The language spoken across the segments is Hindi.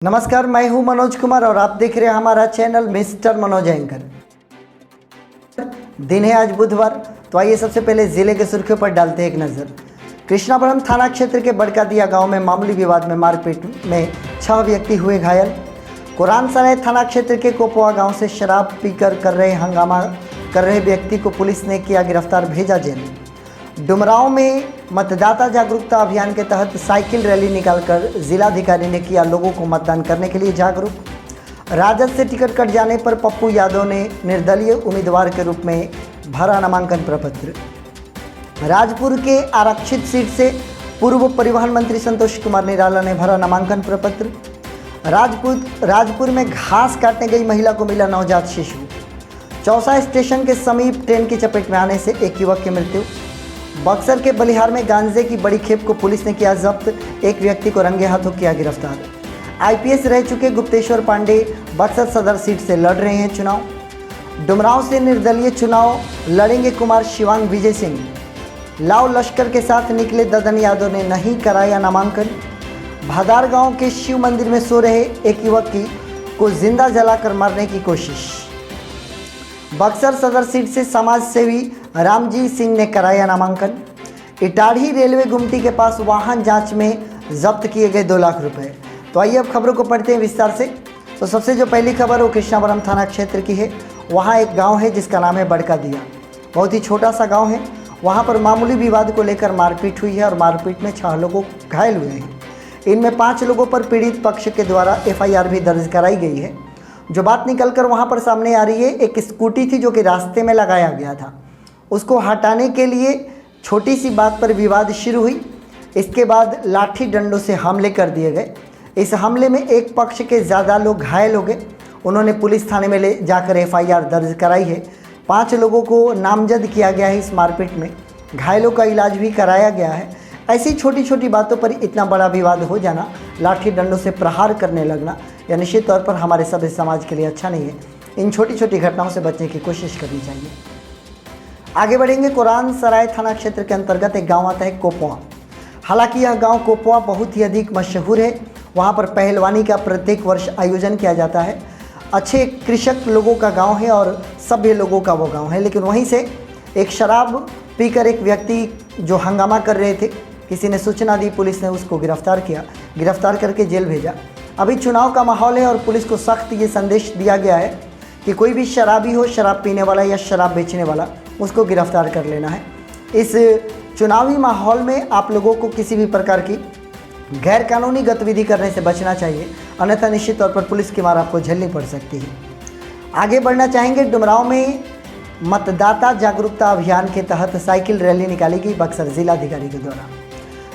नमस्कार, मैं हूं मनोज कुमार और आप देख रहे हैं हमारा चैनल मिस्टर मनोज एंकर। दिन है आज बुधवार, तो आइए सबसे पहले जिले के सुर्खियों पर डालते हैं एक नज़र। कृष्णापुरम थाना क्षेत्र के बड़कादिया गांव में मामूली विवाद में मारपीट में 6 व्यक्ति हुए घायल। कुरानसराय थाना क्षेत्र के कोपोआ गांव से शराब पीकर हंगामा कर रहे व्यक्ति को पुलिस ने किया गिरफ्तार, भेजा जेल। डुमरांव में मतदाता जागरूकता अभियान के तहत साइकिल रैली निकालकर जिलाधिकारी ने किया लोगों को मतदान करने के लिए जागरूक। राजद से टिकट कट जाने पर पप्पू यादव ने निर्दलीय उम्मीदवार के रूप में भरा नामांकन प्रपत्र। राजपुर के आरक्षित सीट से पूर्व परिवहन मंत्री संतोष कुमार निराला ने भरा नामांकन प्रपत्र। राजपुर में घास काटने गई महिला को मिला नवजात शिशु। चौसा स्टेशन के समीप ट्रेन की चपेट में आने से एक युवक की मृत्यु। बक्सर के बलिहार में गांजे की बड़ी खेप को पुलिस ने किया जब्त, एक व्यक्ति को रंगे हाथों किया गिरफ्तार। आईपीएस रह चुके गुप्तेश्वर पांडे बक्सर सदर सीट से लड़ रहे हैं चुनाव। डुमरांव से निर्दलीय चुनाव लड़ेंगे कुमार शिवांग विजय सिंह। लाव लश्कर के साथ निकले ददन यादव ने नहीं कराया नामांकन। भादार गांव के शिव मंदिर में सो रहे एक युवक को जिंदा जलाकर मारने की कोशिश। बक्सर सदर सीट से समाज सेवी रामजी सिंह ने कराया नामांकन। इटाढ़ी रेलवे गुमटी के पास वाहन जांच में जब्त किए गए 2 लाख रुपए। तो आइए अब खबरों को पढ़ते हैं विस्तार से। तो सबसे जो पहली खबर वो कृष्णापुरम थाना क्षेत्र की है। वहाँ एक गांव है जिसका नाम है बड़कादिया। बहुत ही छोटा सा गांव है। वहाँ पर मामूली विवाद को लेकर मारपीट हुई है और मारपीट में 6 लोग घायल हुए हैं। इनमें 5 लोगों पर पीड़ित पक्ष के द्वारा FIR भी दर्ज कराई गई है। जो बात निकलकर वहाँ पर सामने आ रही है, एक स्कूटी थी जो कि रास्ते में लगाया गया था, उसको हटाने के लिए छोटी सी बात पर विवाद शुरू हुई। इसके बाद लाठी डंडों से हमले कर दिए गए। इस हमले में एक पक्ष के ज़्यादा लोग घायल हो गए। उन्होंने पुलिस थाने में ले जाकर FIR दर्ज कराई है। 5 लोगों को नामजद किया गया है। इस मारपीट में घायलों का इलाज भी कराया गया है। ऐसी छोटी छोटी बातों पर इतना बड़ा विवाद हो जाना, लाठी डंडों से प्रहार करने लगना, यह निश्चित तौर पर हमारे सभ्य समाज के लिए अच्छा नहीं है। इन छोटी छोटी घटनाओं से बचने की कोशिश करनी चाहिए। आगे बढ़ेंगे। कुरानसराय थाना क्षेत्र के अंतर्गत एक गांव आता है कोपोआ। हालांकि यह गांव कोपोआ बहुत ही अधिक मशहूर है। वहां पर पहलवानी का प्रत्येक वर्ष आयोजन किया जाता है। अच्छे कृषक लोगों का गांव है और सभ्य लोगों का वो गांव है। लेकिन वहीं से एक शराब पीकर एक व्यक्ति जो हंगामा कर रहे थे, किसी ने सूचना दी, पुलिस ने उसको गिरफ्तार किया। गिरफ्तार करके जेल भेजा। अभी चुनाव का माहौल है और पुलिस को सख्त ये संदेश दिया गया है कि कोई भी शराबी हो, शराब पीने वाला या शराब बेचने वाला, उसको गिरफ्तार कर लेना है। इस चुनावी माहौल में आप लोगों को किसी भी प्रकार की गैर कानूनी गतिविधि करने से बचना चाहिए, अन्यथा निश्चित तौर पर पुलिस की मार आपको झेलनी पड़ सकती है। आगे बढ़ना चाहेंगे। डुमरांव में मतदाता जागरूकता अभियान के तहत साइकिल रैली निकाली गई बक्सर जिलाधिकारी के द्वारा।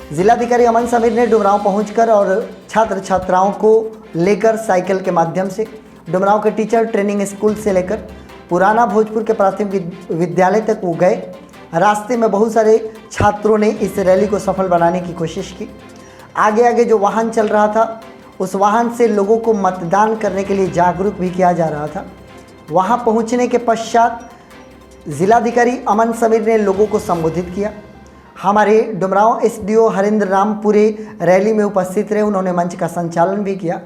जिलाधिकारी अमन समीर ने डुमरांव पहुंचकर और छात्र छात्राओं को लेकर साइकिल के माध्यम से डुमरांव के टीचर ट्रेनिंग स्कूल से लेकर पुराना भोजपुर के प्राथमिक विद्यालय तक वो गए। रास्ते में बहुत सारे छात्रों ने इस रैली को सफल बनाने की कोशिश की। आगे आगे जो वाहन चल रहा था, उस वाहन से लोगों को मतदान करने के लिए जागरूक भी किया जा रहा था। वहां पहुंचने के पश्चात जिलाधिकारी अमन समीर ने लोगों को संबोधित किया। हमारे डुमरांव SDO हरिंद्र रामपुरे रैली में उपस्थित रहे। उन्होंने मंच का संचालन भी किया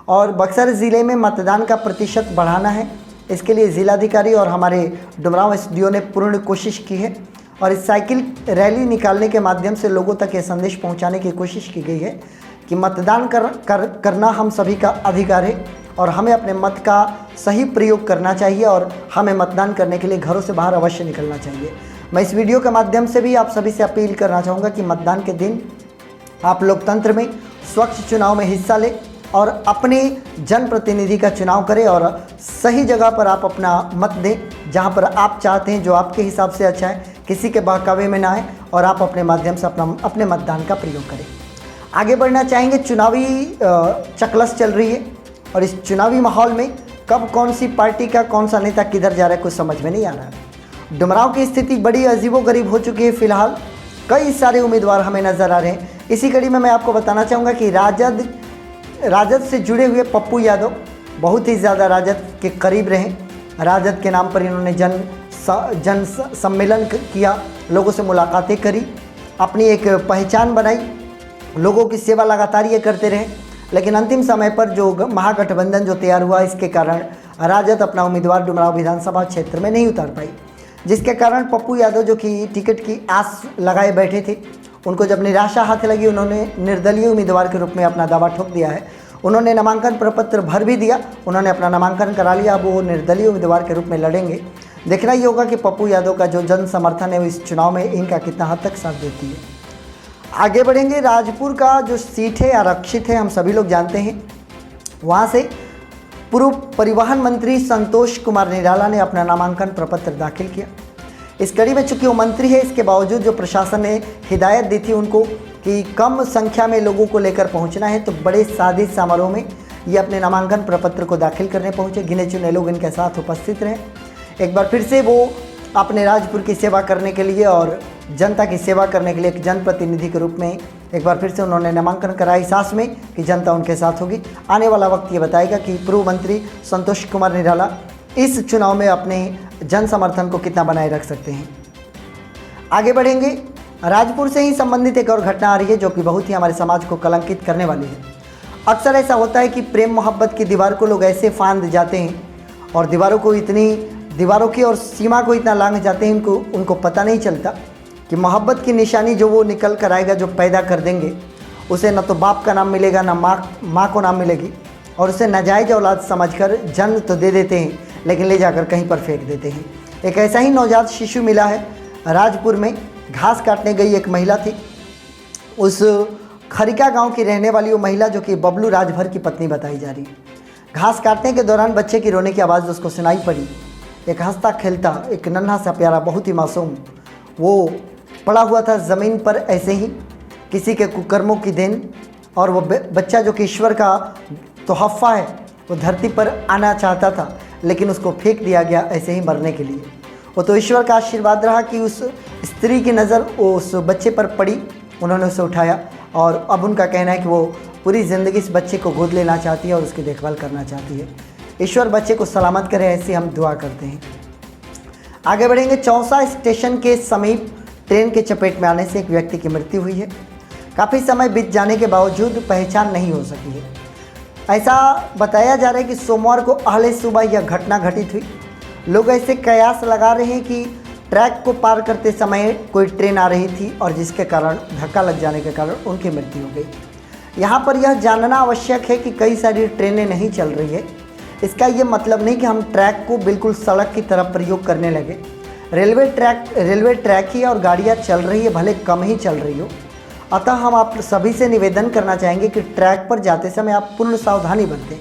और बक्सर ज़िले में मतदान का प्रतिशत बढ़ाना है, इसके लिए जिलाधिकारी और हमारे डुमरांव SDO ने पूर्ण कोशिश की है। और इस साइकिल रैली निकालने के माध्यम से लोगों तक ये संदेश पहुंचाने की कोशिश की गई है कि मतदान करना हम सभी का अधिकार है और हमें अपने मत का सही प्रयोग करना चाहिए और हमें मतदान करने के लिए घरों से बाहर अवश्य निकलना चाहिए। मैं इस वीडियो के माध्यम से भी आप सभी से अपील करना चाहूँगा कि मतदान के दिन आप लोकतंत्र में स्वच्छ चुनाव में हिस्सा लें और अपने जनप्रतिनिधि का चुनाव करें और सही जगह पर आप अपना मत दें, जहां पर आप चाहते हैं, जो आपके हिसाब से अच्छा है। किसी के बहकावे में ना आए और आप अपने माध्यम से अपने मतदान का प्रयोग करें। आगे बढ़ना चाहेंगे। चुनावी चकलस चल रही है और इस चुनावी माहौल में कब कौन सी पार्टी का कौन सा नेता किधर जा रहा है कुछ समझ में नहीं आ रहा है। डुमरांव की स्थिति बड़ी अजीबोगरीब हो चुकी है। फिलहाल कई सारे उम्मीदवार हमें नज़र आ रहे हैं। इसी कड़ी में मैं आपको बताना चाहूँगा कि राजद से जुड़े हुए पप्पू यादव बहुत ही ज़्यादा राजद के करीब रहे। राजद के नाम पर इन्होंने जन सम्मेलन किया, लोगों से मुलाकातें करी, अपनी एक पहचान बनाई, लोगों की सेवा लगातार ये करते रहे। लेकिन अंतिम समय पर जो महागठबंधन जो तैयार हुआ, इसके कारण राजद अपना उम्मीदवार डुमरांव विधानसभा क्षेत्र में नहीं उतार पाई, जिसके कारण पप्पू यादव जो कि टिकट की आस लगाए बैठे थे, उनको जब निराशा हाथ लगी, उन्होंने निर्दलीय उम्मीदवार के रूप में अपना दावा ठोक दिया है। उन्होंने नामांकन प्रपत्र भर भी दिया, उन्होंने अपना नामांकन करा लिया। अब वो निर्दलीय उम्मीदवार के रूप में लड़ेंगे। देखना ये होगा कि पप्पू यादव का जो जन समर्थन है वो इस चुनाव में इनका कितना हद तक साथ देती है। आगे बढ़ेंगे। राजपुर का जो सीट है आरक्षित है, हम सभी लोग जानते हैं। वहाँ से पूर्व परिवहन मंत्री संतोष कुमार निराला ने अपना नामांकन प्रपत्र दाखिल किया। इस कड़ी में चूंकि वो मंत्री है, इसके बावजूद जो प्रशासन ने हिदायत दी थी उनको कि कम संख्या में लोगों को लेकर पहुंचना है, तो बड़े सादे समारोह में ये अपने नामांकन प्रपत्र को दाखिल करने पहुंचे। गिने चुने लोग इनके साथ उपस्थित रहे। एक बार फिर से वो अपने राजपुर की सेवा करने के लिए और जनता की सेवा करने के लिए एक जनप्रतिनिधि के रूप में एक बार फिर से उन्होंने नामांकन कराया, इस आस में कि जनता उनके साथ होगी। आने वाला वक्त ये बताएगा कि पूर्व मंत्री संतोष कुमार निराला इस चुनाव में अपने जन समर्थन को कितना बनाए रख सकते हैं। आगे बढ़ेंगे। राजपुर से ही संबंधित एक और घटना आ रही है जो कि बहुत ही हमारे समाज को कलंकित करने वाली है। अक्सर ऐसा होता है कि प्रेम मोहब्बत की दीवार को लोग ऐसे फांद जाते हैं और दीवारों की और सीमा को इतना लांघ जाते हैं, उनको पता नहीं चलता कि मोहब्बत की निशानी जो वो निकल कर आएगा, जो पैदा कर देंगे, उसे न तो बाप का नाम मिलेगा, ना माँ को नाम मिलेगी, और उसे नाजायज़ औलाद समझकर जन्म तो दे देते हैं लेकिन ले जाकर कहीं पर फेंक देते हैं। एक ऐसा ही नवजात शिशु मिला है राजपुर में। घास काटने गई एक महिला थी। उस खरिका गांव की रहने वाली वो महिला जो कि बबलू राजभर की पत्नी बताई जा रही है। घास काटने के दौरान बच्चे की रोने की आवाज़ उसको सुनाई पड़ी। एक हंसता खेलता एक नन्हा सा प्यारा, बहुत ही मासूम, वो पड़ा हुआ था ज़मीन पर ऐसे ही, किसी के कुकर्मों की देन। और वो बच्चा जो कि ईश्वर का तोहफ़ा है, वो धरती पर आना चाहता था लेकिन उसको फेंक दिया गया ऐसे ही मरने के लिए। वो तो ईश्वर का आशीर्वाद रहा कि उस स्त्री की नज़र उस बच्चे पर पड़ी, उन्होंने उसे उठाया और अब उनका कहना है कि वो पूरी ज़िंदगी इस बच्चे को गोद लेना चाहती है और उसकी देखभाल करना चाहती है। ईश्वर बच्चे को सलामत करे, ऐसी हम दुआ करते हैं। आगे बढ़ेंगे। चौसा स्टेशन के समीप ट्रेन के चपेट में आने से एक व्यक्ति की मृत्यु हुई है। काफ़ी समय बीत जाने के बावजूद पहचान नहीं हो सकी है। ऐसा बताया जा रहा है कि सोमवार को अहले सुबह यह घटना घटित हुई। लोग ऐसे कयास लगा रहे हैं कि ट्रैक को पार करते समय कोई ट्रेन आ रही थी और जिसके कारण धक्का लग जाने के कारण उनकी मृत्यु हो गई। यहाँ पर यह जानना आवश्यक है कि कई सारी ट्रेनें नहीं चल रही है। इसका ये मतलब नहीं कि हम ट्रैक को बिल्कुल सड़क की तरफ प्रयोग करने लगे। रेलवे ट्रैक ही और गाड़ियाँ चल रही है, भले कम ही चल रही हो। अतः हम आप सभी से निवेदन करना चाहेंगे कि ट्रैक पर जाते समय आप पूर्ण सावधानी बरतें।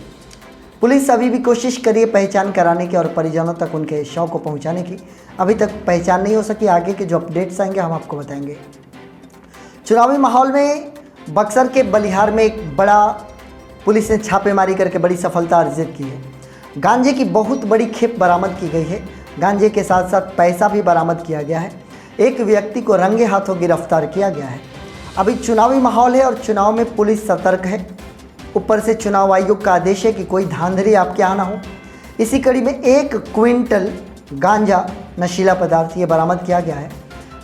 पुलिस अभी भी कोशिश करिए पहचान कराने की और परिजनों तक उनके शव को पहुंचाने की। अभी तक पहचान नहीं हो सकी। आगे के जो अपडेट्स आएंगे हम आपको बताएंगे। चुनावी माहौल में बक्सर के बलिहार में एक बड़ा पुलिस ने छापेमारी करके बड़ी सफलता अर्जित की है। गांजे की बहुत बड़ी खेप बरामद की गई है। गांजे के साथ साथ पैसा भी बरामद किया गया है। एक व्यक्ति को रंगे हाथों गिरफ्तार किया गया है। अभी चुनावी माहौल है और चुनाव में पुलिस सतर्क है। ऊपर से चुनाव आयोग का आदेश है कि कोई धांधली आपके यहाँ ना हो। इसी कड़ी में 1 क्विंटल गांजा नशीला पदार्थ ये बरामद किया गया है।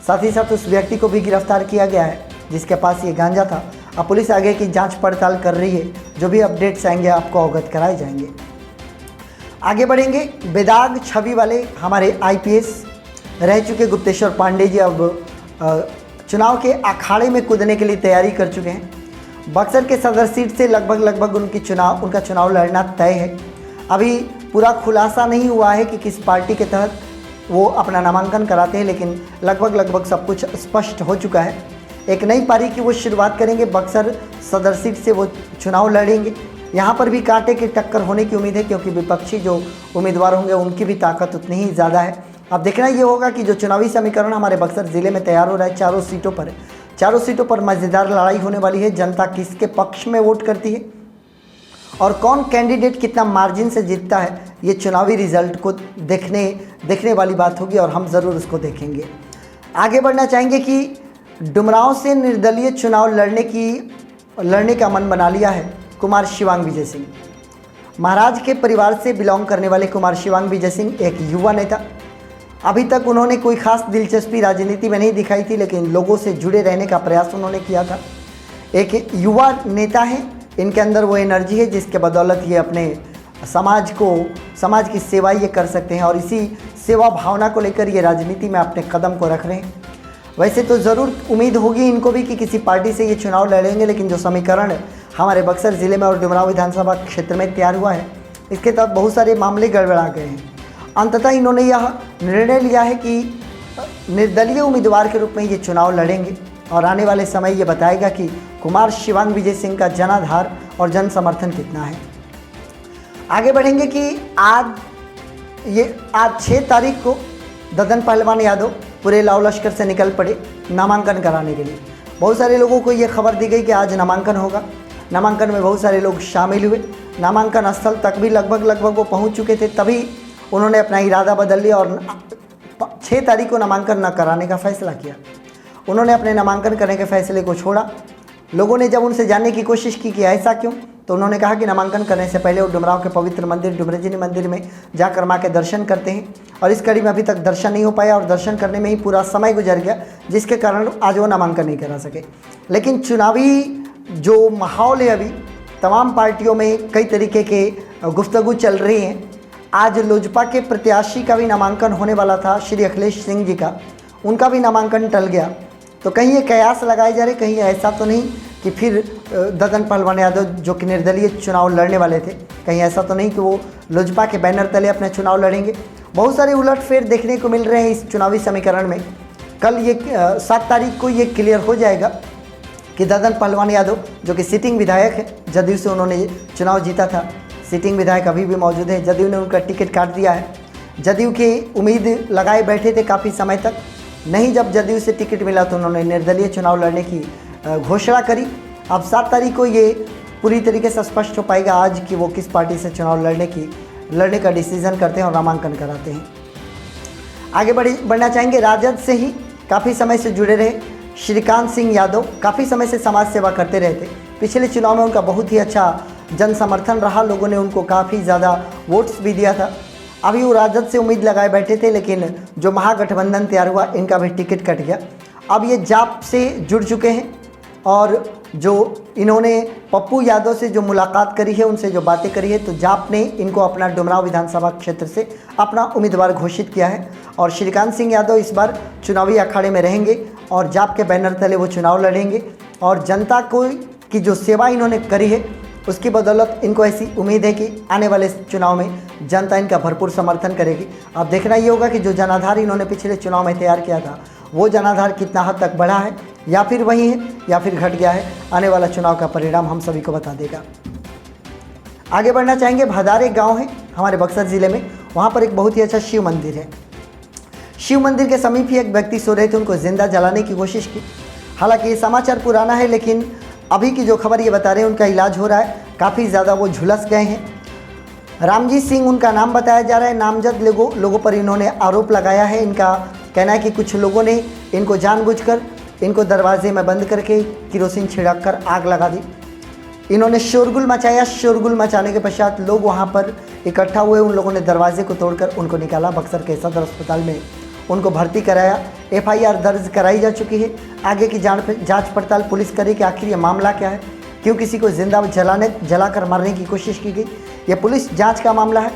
साथ ही साथ उस व्यक्ति को भी गिरफ्तार किया गया है जिसके पास ये गांजा था। अब पुलिस आगे की जांच पड़ताल कर रही है। जो भी अपडेट्स आएंगे आपको अवगत कराए जाएंगे। आगे बढ़ेंगे। बेदाग छवि वाले हमारे IPS रह चुके गुप्तेश्वर पांडे जी अब चुनाव के अखाड़े में कूदने के लिए तैयारी कर चुके हैं। बक्सर के सदर सीट से लगभग उनका चुनाव लड़ना तय है। अभी पूरा खुलासा नहीं हुआ है कि किस पार्टी के तहत वो अपना नामांकन कराते हैं, लेकिन लगभग सब कुछ स्पष्ट हो चुका है। एक नई पारी की वो शुरुआत करेंगे। बक्सर सदर सीट से वो चुनाव लड़ेंगे। यहाँ पर भी कांटे की टक्कर होने की उम्मीद है क्योंकि विपक्षी जो उम्मीदवार होंगे उनकी भी ताकत उतनी ही ज़्यादा है। अब देखना ये होगा कि जो चुनावी समीकरण हमारे बक्सर ज़िले में तैयार हो रहा है, चारों सीटों पर मज़ेदार लड़ाई होने वाली है। जनता किसके पक्ष में वोट करती है और कौन कैंडिडेट कितना मार्जिन से जीतता है, ये चुनावी रिजल्ट को देखने वाली बात होगी और हम ज़रूर उसको देखेंगे। आगे बढ़ना चाहेंगे कि डुमरांव से निर्दलीय चुनाव लड़ने का मन बना लिया है कुमार शिवांग विजय सिंह। महाराज के परिवार से बिलोंग करने वाले कुमार शिवांग विजय सिंह एक युवा नेता। अभी तक उन्होंने कोई खास दिलचस्पी राजनीति में नहीं दिखाई थी, लेकिन लोगों से जुड़े रहने का प्रयास उन्होंने किया था। एक युवा नेता हैं इनके अंदर वो एनर्जी है जिसके बदौलत ये अपने समाज की सेवा ये कर सकते हैं और इसी सेवा भावना को लेकर ये राजनीति में अपने कदम को रख रहे हैं। वैसे तो ज़रूर उम्मीद होगी इनको भी कि किसी पार्टी से ये चुनाव लड़ेंगे, लेकिन जो समीकरण हमारे बक्सर ज़िले में और डुमरांव विधानसभा क्षेत्र में तैयार हुआ है, इसके तहत बहुत सारे मामले गड़बड़ा गए हैं। अंततः इन्होंने यह निर्णय लिया है कि निर्दलीय उम्मीदवार के रूप में ये चुनाव लड़ेंगे और आने वाले समय ये बताएगा कि कुमार शिवांग विजय सिंह का जनाधार और जन समर्थन कितना है। आगे बढ़ेंगे कि आज 6 तारीख को ददन पहलवान यादव पूरे लाव लश्कर से निकल पड़े नामांकन कराने के लिए। बहुत सारे लोगों को ये खबर दी गई कि आज नामांकन होगा। नामांकन में बहुत सारे लोग शामिल हुए। नामांकन स्थल तक भी लगभग वो पहुंच चुके थे, तभी उन्होंने अपना इरादा बदल लिया और 6 तारीख को नामांकन न कराने का फैसला किया। उन्होंने अपने नामांकन करने के फैसले को छोड़ा। लोगों ने जब उनसे जानने की कोशिश की कि ऐसा क्यों, तो उन्होंने कहा कि नामांकन करने से पहले वो डुमरांव के पवित्र मंदिर डुमरजनी मंदिर में जाकर माँ के दर्शन करते हैं और इस कड़ी में अभी तक दर्शन नहीं हो पाया और दर्शन करने में ही पूरा समय गुजर गया, जिसके कारण आज वो नामांकन नहीं करा सके। लेकिन चुनावी जो माहौल है, अभी तमाम पार्टियों में कई तरीके के गुफ्तगू चल रही हैं। आज लोजपा के प्रत्याशी का भी नामांकन होने वाला था, श्री अखिलेश सिंह जी का, उनका भी नामांकन टल गया। तो कहीं ये कयास लगाए जा रहे, कहीं ऐसा तो नहीं कि फिर ददन पहलवान यादव जो कि निर्दलीय चुनाव लड़ने वाले थे, कहीं ऐसा तो नहीं कि वो लोजपा के बैनर तले अपने चुनाव लड़ेंगे। बहुत सारे उलटफेर देखने को मिल रहे हैं इस चुनावी समीकरण में। कल ये 7 तारीख को ये क्लियर हो जाएगा कि ददन पहलवान यादव जो कि सिटिंग विधायक है, जदयू से उन्होंने चुनाव जीता था, सिटिंग विधायक अभी भी मौजूद है। जदयू ने उनका टिकट काट दिया है। जदयू की उम्मीद लगाए बैठे थे काफ़ी समय तक, नहीं जब जदयू से टिकट मिला तो उन्होंने निर्दलीय चुनाव लड़ने की घोषणा करी। अब 7 तारीख को ये पूरी तरीके से स्पष्ट हो पाएगा आज कि वो किस पार्टी से चुनाव लड़ने का डिसीजन करते हैं और नामांकन कराते हैं। आगे बढ़ना चाहेंगे। राजद से ही काफ़ी समय से जुड़े रहे श्रीकांत सिंह यादव काफ़ी समय से समाज सेवा करते रहे थे। पिछले चुनाव में उनका बहुत ही अच्छा जन समर्थन रहा, लोगों ने उनको काफ़ी ज़्यादा वोट्स भी दिया था। अभी वो राजद से उम्मीद लगाए बैठे थे, लेकिन जो महागठबंधन तैयार हुआ इनका भी टिकट कट गया। अब ये जाप से जुड़ चुके हैं और जो इन्होंने पप्पू यादव से जो मुलाकात करी है, उनसे जो बातें करी है, तो जाप ने इनको अपना डुमरांव विधानसभा क्षेत्र से अपना उम्मीदवार घोषित किया है और श्रीकांत सिंह यादव इस बार चुनावी अखाड़े में रहेंगे और जाप के बैनर तले वो चुनाव लड़ेंगे और जनता को की जो सेवा इन्होंने करी है उसकी बदौलत इनको ऐसी उम्मीद है कि आने वाले चुनाव में जनता इनका भरपूर समर्थन करेगी। अब देखना ये होगा कि जो जनाधार इन्होंने पिछले चुनाव में तैयार किया था वो जनाधार कितना हद तक बढ़ा है या फिर वही है या फिर घट गया है। आने वाला चुनाव का परिणाम हम सभी को बता देगा। आगे बढ़ना चाहेंगे। भदार एक गाँव है हमारे बक्सर ज़िले में, वहाँ पर एक बहुत ही अच्छा शिव मंदिर है। शिव मंदिर के समीप ही एक व्यक्ति सो रहे थे, उनको जिंदा जलाने की कोशिश की। हालांकि ये समाचार पुराना है, लेकिन अभी की जो खबर ये बता रहे हैं उनका इलाज हो रहा है। काफ़ी ज़्यादा वो झुलस गए हैं। रामजीत सिंह उनका नाम बताया जा रहा है। नामजद लोगों पर इन्होंने आरोप लगाया है। इनका कहना है कि कुछ लोगों ने इनको जानबूझकर इनको दरवाजे में बंद करके किरोसिन छिड़ककर आग लगा दी। इन्होंने शोरगुल मचाया। शोरगुल मचाने के पश्चात लोग वहाँ पर इकट्ठा हुए। उन लोगों ने दरवाजे को तोड़कर उनको निकाला। बक्सर के सदर अस्पताल में उनको भर्ती कराया। FIR दर्ज कराई जा चुकी है। आगे की जांच पड़ताल पुलिस करे कि आखिर ये मामला क्या है, क्यों किसी को जिंदा जलाकर मारने की कोशिश की गई। ये पुलिस जांच का मामला है।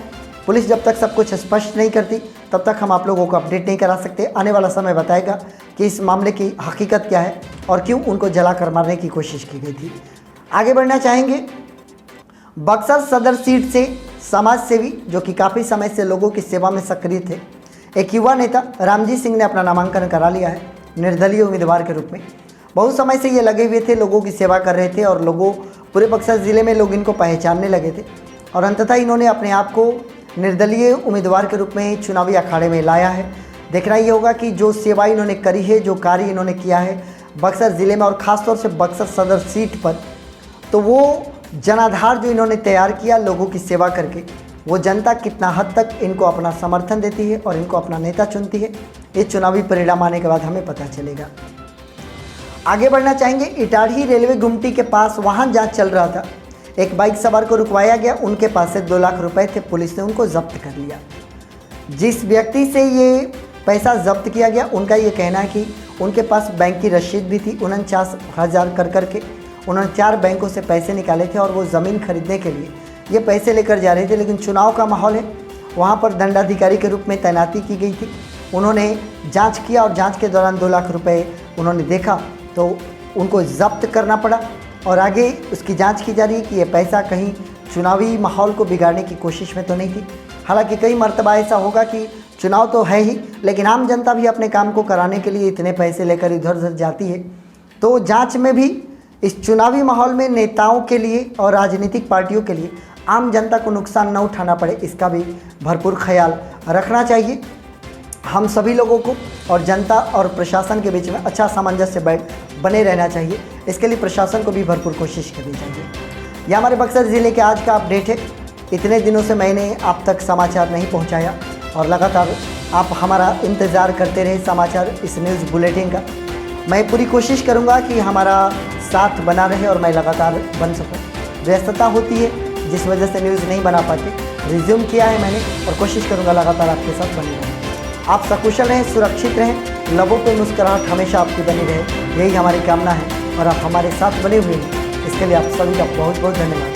पुलिस जब तक सब कुछ स्पष्ट नहीं करती तब तक हम आप लोगों को अपडेट नहीं करा सकते। आने वाला समय बताएगा कि इस मामले की हकीकत क्या है और क्यों उनको जलाकर मारने की कोशिश की गई थी। आगे बढ़ना चाहेंगे। बक्सर सदर सीट से समाज सेवी जो कि काफ़ी समय से लोगों की सेवा में सक्रिय थे, एक युवा नेता रामजीत सिंह ने अपना नामांकन करा लिया है निर्दलीय उम्मीदवार के रूप में। बहुत समय से ये लगे हुए थे, लोगों की सेवा कर रहे थे और लोगों पूरे बक्सर ज़िले में लोग इनको पहचानने लगे थे और अंततः इन्होंने अपने आप को निर्दलीय उम्मीदवार के रूप में चुनावी अखाड़े में लाया है। देखना ये होगा कि जो सेवा इन्होंने करी है, जो कार्य इन्होंने किया है बक्सर ज़िले में और ख़ासतौर से बक्सर सदर सीट पर, तो वो जनाधार जो इन्होंने तैयार किया लोगों की सेवा करके, वो जनता कितना हद तक इनको अपना समर्थन देती है और इनको अपना नेता चुनती है, ये चुनावी परिणाम आने के बाद हमें पता चलेगा। आगे बढ़ना चाहेंगे। इटाढ़ी रेलवे गुमटी के पास वाहन जांच चल रहा था। एक बाइक सवार को रुकवाया गया। उनके पास से 2 लाख रुपए थे। पुलिस ने उनको जब्त कर लिया। जिस व्यक्ति से ये पैसा जब्त किया गया उनका ये कहना है कि उनके पास बैंक की रसीद भी थी 49,000 कर के उन्होंने 4 बैंकों से पैसे निकाले थे और वो ज़मीन खरीदने के लिए ये पैसे लेकर जा रहे थे, लेकिन चुनाव का माहौल है, वहाँ पर दंडाधिकारी के रूप में तैनाती की गई थी। उन्होंने जांच किया और जांच के दौरान 2 लाख रुपए उन्होंने देखा तो उनको जब्त करना पड़ा और आगे उसकी जांच की जा रही है कि ये पैसा कहीं चुनावी माहौल को बिगाड़ने की कोशिश में तो नहीं थी। हालांकि कई मर्तबा ऐसा होगा कि चुनाव तो है ही, लेकिन आम जनता भी अपने काम को कराने के लिए इतने पैसे लेकर इधर उधर जाती है। तो जांच में भी इस चुनावी माहौल में नेताओं के लिए और राजनीतिक पार्टियों के लिए आम जनता को नुकसान न उठाना पड़े, इसका भी भरपूर ख्याल रखना चाहिए हम सभी लोगों को। और जनता और प्रशासन के बीच में अच्छा सामंजस्य बने रहना चाहिए, इसके लिए प्रशासन को भी भरपूर कोशिश करनी चाहिए। यह हमारे बक्सर ज़िले के आज का अपडेट है। इतने दिनों से मैंने आप तक समाचार नहीं पहुंचाया और लगातार आप हमारा इंतज़ार करते रहे समाचार इस न्यूज़ बुलेटिन का। मैं पूरी कोशिश करूंगा कि हमारा साथ बना रहे और मैं लगातार बन सकूं। व्यस्तता होती है जिस वजह से न्यूज़ नहीं बना पाते, रिज्यूम किया है मैंने और कोशिश करूंगा लगातार आपके साथ बने रहें। आप सकुशल रहें, सुरक्षित रहें, लबों पे मुस्कुराहट हमेशा आपकी बनी रहे, यही हमारी कामना है और आप हमारे साथ बने हुए हैं, इसके लिए आप सभी का बहुत बहुत धन्यवाद।